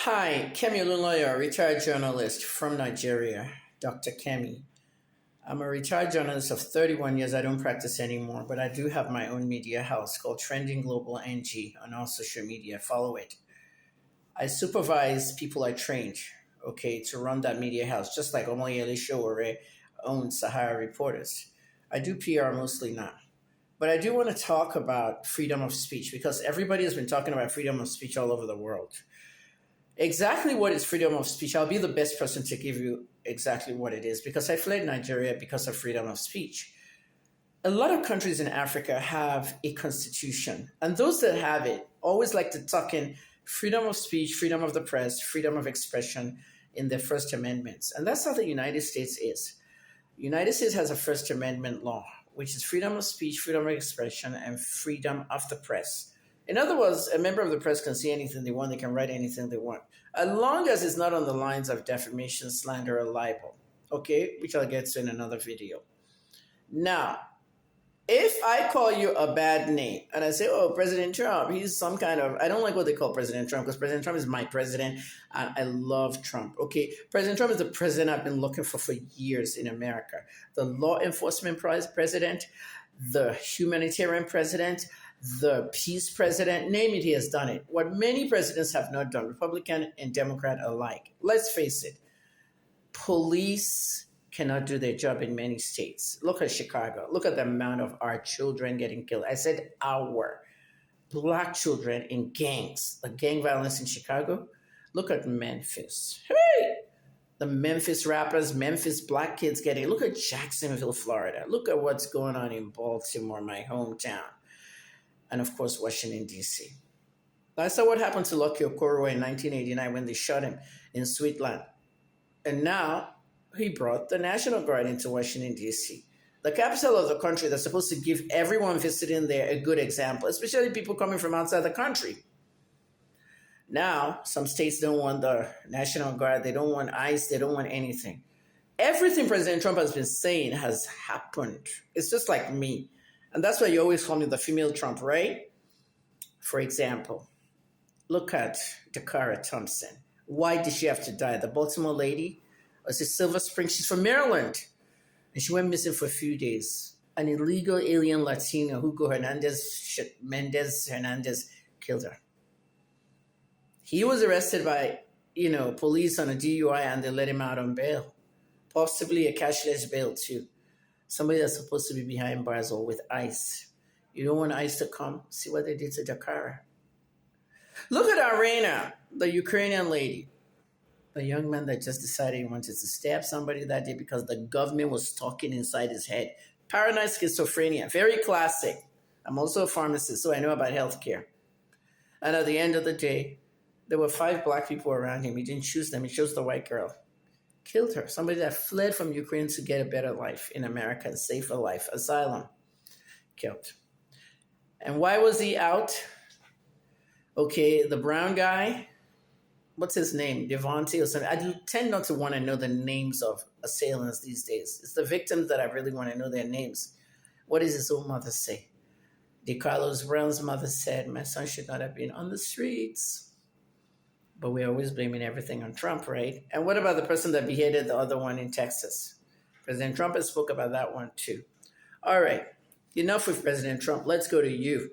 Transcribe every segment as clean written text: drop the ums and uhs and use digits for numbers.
Hi, Kemi Olunloyo, retired journalist from Nigeria, Dr. Kemi. I'm a retired journalist of 31 years. I don't practice anymore, but I do have my own media house called Trending Global NG on all social media. Follow it. I supervise people I trained, to run that media house, just like Omoyele Sowore owns Sahara Reporters. I do PR mostly now. But I do want to talk about freedom of speech because everybody has been talking about freedom of speech all over the world. Exactly what is freedom of speech? I'll be the best person to give you exactly what it is because I fled Nigeria because of freedom of speech. A lot of countries in Africa have a constitution, and those that have it always like to tuck in freedom of speech, freedom of the press, freedom of expression in their First Amendments. And that's how the United States is. The United States has a First Amendment law, which is freedom of speech, freedom of expression, and freedom of the press. In other words, a member of the press can say anything they want, they can write anything they want, as long as it's not on the lines of defamation, slander, or libel, which I'll get to in another video. Now, if I call you a bad name and I say, oh, President Trump, he's some kind of, I don't like what they call President Trump because President Trump is my president and I love Trump, President Trump is the president I've been looking for years in America. The law enforcement president, the humanitarian president, the peace president, name it, he has done it. What many presidents have not done, Republican and Democrat alike. Let's face it, police cannot do their job in many states. Look at Chicago. Look at the amount of our children getting killed. I said our Black children in gangs, the gang violence in Chicago. Look at Memphis. Hey! The Memphis rappers, Memphis Black kids getting, look at Jacksonville, Florida. Look at what's going on in Baltimore, my hometown. And of course, Washington, D.C. I saw what happened to Lucky Okorowo in 1989 when they shot him in Sweetland. And now he brought the National Guard into Washington, D.C., the capital of the country that's supposed to give everyone visiting there a good example, especially people coming from outside the country. Now, some states don't want the National Guard. They don't want ICE. They don't want anything. Everything President Trump has been saying has happened. It's just like me. And that's why you always call me the female Trump, right? For example, look at Dakara Thompson. Why did she have to die? The Baltimore lady? Was it Silver Spring? She's from Maryland. And she went missing for a few days. An illegal alien Latino, Hugo Mendez Hernandez, killed her. He was arrested by, police on a DUI and they let him out on bail. Possibly a cashless bail too. Somebody that's supposed to be behind bars or with ICE. You don't want ICE to come. See what they did to Dakara. Look at Arena, the Ukrainian lady. The young man that just decided he wanted to stab somebody that day because the government was talking inside his head. Paranoid schizophrenia, very classic. I'm also a pharmacist, so I know about healthcare. And at the end of the day, there were 5 Black people around him. He didn't choose them. He chose the white girl. Killed her. Somebody that fled from Ukraine to get a better life in America, a safer life, asylum. Killed. And why was he out? The brown guy, what's his name? Devontae or something. I tend not to want to know the names of assailants these days. It's the victims that I really want to know their names. What does his own mother say? DeCarlos Brown's mother said, my son should not have been on the streets. But we're always blaming everything on Trump, right? And what about the person that beheaded the other one in Texas? President Trump has spoke about that one too. All right, enough with President Trump. Let's go to you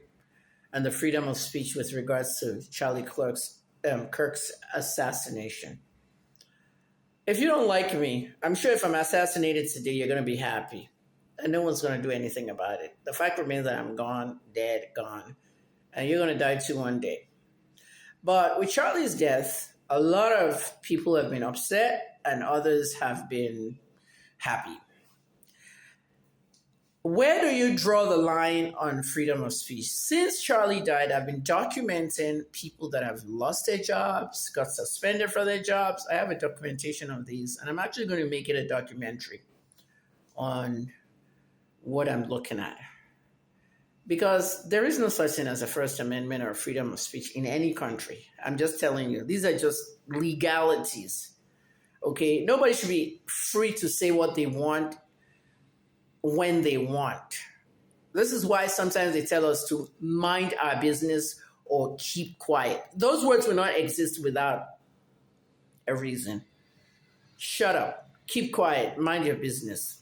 and the freedom of speech with regards to Charlie Kirk's assassination. If you don't like me, I'm sure if I'm assassinated today, you're going to be happy. And no one's going to do anything about it. The fact remains that I'm gone, dead, gone. And you're going to die too one day. But with Charlie's death, a lot of people have been upset and others have been happy. Where do you draw the line on freedom of speech? Since Charlie died, I've been documenting people that have lost their jobs, got suspended for their jobs. I have a documentation of these, and I'm actually going to make it a documentary on what I'm looking at. Because there is no such thing as a First Amendment or freedom of speech in any country. I'm just telling you, these are just legalities. Nobody should be free to say what they want when they want. This is why sometimes they tell us to mind our business or keep quiet. Those words will not exist without a reason. Shut up. Keep quiet. Mind your business.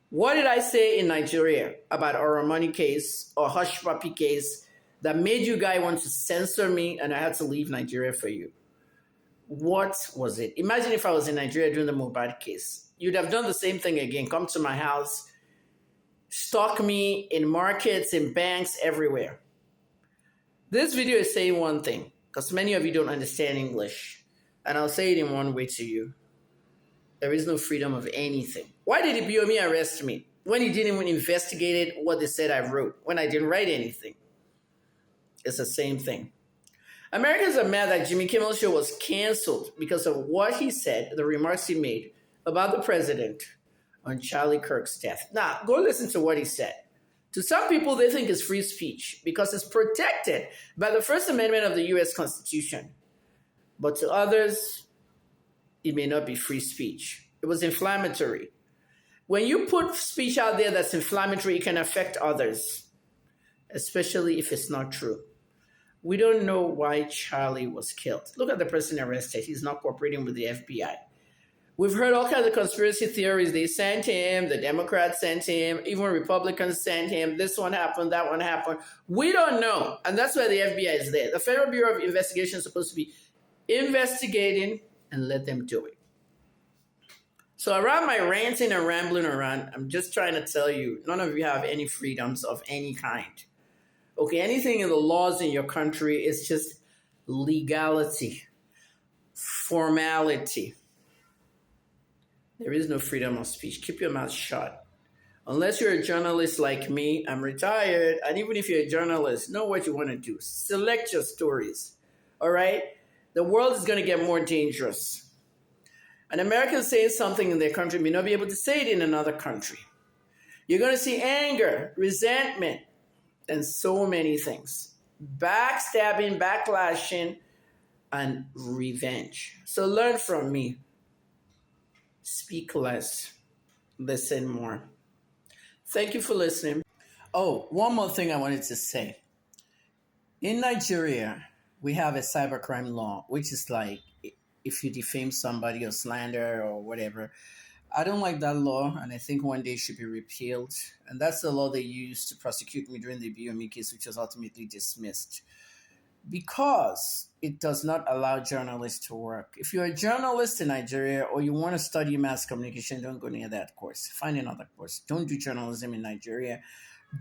What did I say in Nigeria about our money case or hush puppy case that made you guys want to censor me and I had to leave Nigeria for you? What was it? Imagine if I was in Nigeria during the Mubad case. You'd have done the same thing again. Come to my house, stalk me in markets, in banks, everywhere. This video is saying one thing because many of you don't understand English. And I'll say it in one way to you. There is no freedom of anything. Why did the BOME arrest me when he didn't even investigate what they said I wrote, when I didn't write anything? It's the same thing. Americans are mad that Jimmy Kimmel's show was canceled because of what he said, the remarks he made about the president on Charlie Kirk's death. Now, go listen to what he said. To some people, they think it's free speech because it's protected by the First Amendment of the U.S. Constitution. But to others, it may not be free speech. It was inflammatory. When you put speech out there that's inflammatory, it can affect others, especially if it's not true. We don't know why Charlie was killed. Look at the person arrested. He's not cooperating with the FBI. We've heard all kinds of conspiracy theories. They sent him, the Democrats sent him, even Republicans sent him. This one happened, that one happened. We don't know. And that's why the FBI is there. The Federal Bureau of Investigation is supposed to be investigating and let them do it. So around my ranting and rambling around, I'm just trying to tell you, none of you have any freedoms of any kind. Okay, anything in the laws in your country is just legality, formality. There is no freedom of speech. Keep your mouth shut. Unless you're a journalist like me, I'm retired. And even if you're a journalist, know what you want to do. Select your stories. All right? The world is going to get more dangerous. An American saying something in their country may not be able to say it in another country. You're going to see anger, resentment, and so many things. Backstabbing, backlashing, and revenge. So learn from me. Speak less, listen more. Thank you for listening. Oh, one more thing I wanted to say. In Nigeria, we have a cybercrime law, which is like if you defame somebody or slander or whatever. I don't like that law, and I think one day it should be repealed. And that's the law they used to prosecute me during the BOME case, which was ultimately dismissed because it does not allow journalists to work. If you're a journalist in Nigeria or you want to study mass communication, don't go near that course. Find another course. Don't do journalism in Nigeria.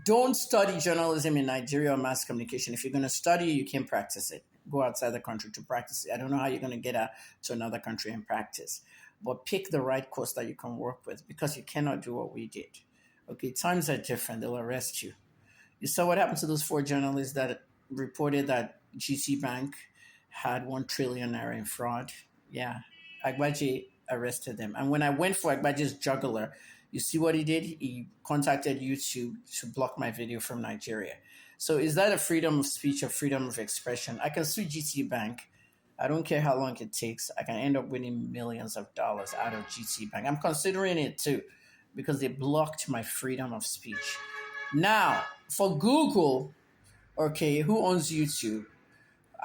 Don't study journalism in Nigeria or mass communication. If you're going to study it, you can practice it. Go outside the country to practice it. I don't know how you're going to get out to another country and practice. But pick the right course that you can work with because you cannot do what we did. Okay, times are different. They'll arrest you. You saw what happened to those 4 journalists that reported that GC Bank had 1 trillion naira in fraud. Yeah, Agbaje arrested them. And when I went for Agbaje's jugular, you see what he did? He contacted YouTube to block my video from Nigeria. So is that a freedom of speech or freedom of expression? I can sue GT Bank. I don't care how long it takes. I can end up winning millions of dollars out of GT Bank. I'm considering it too because they blocked my freedom of speech. Now, for Google, okay, who owns YouTube?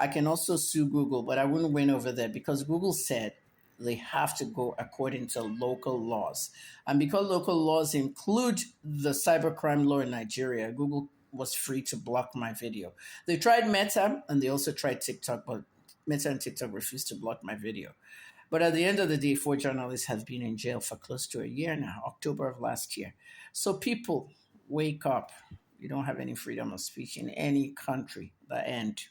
I can also sue Google, but I wouldn't win over there because Google said they have to go according to local laws. And because local laws include the cybercrime law in Nigeria, Google was free to block my video. They tried Meta and they also tried TikTok, but Meta and TikTok refused to block my video. But at the end of the day, 4 journalists have been in jail for close to a year now, October of last year. So people, wake up. You don't have any freedom of speech in any country. The end.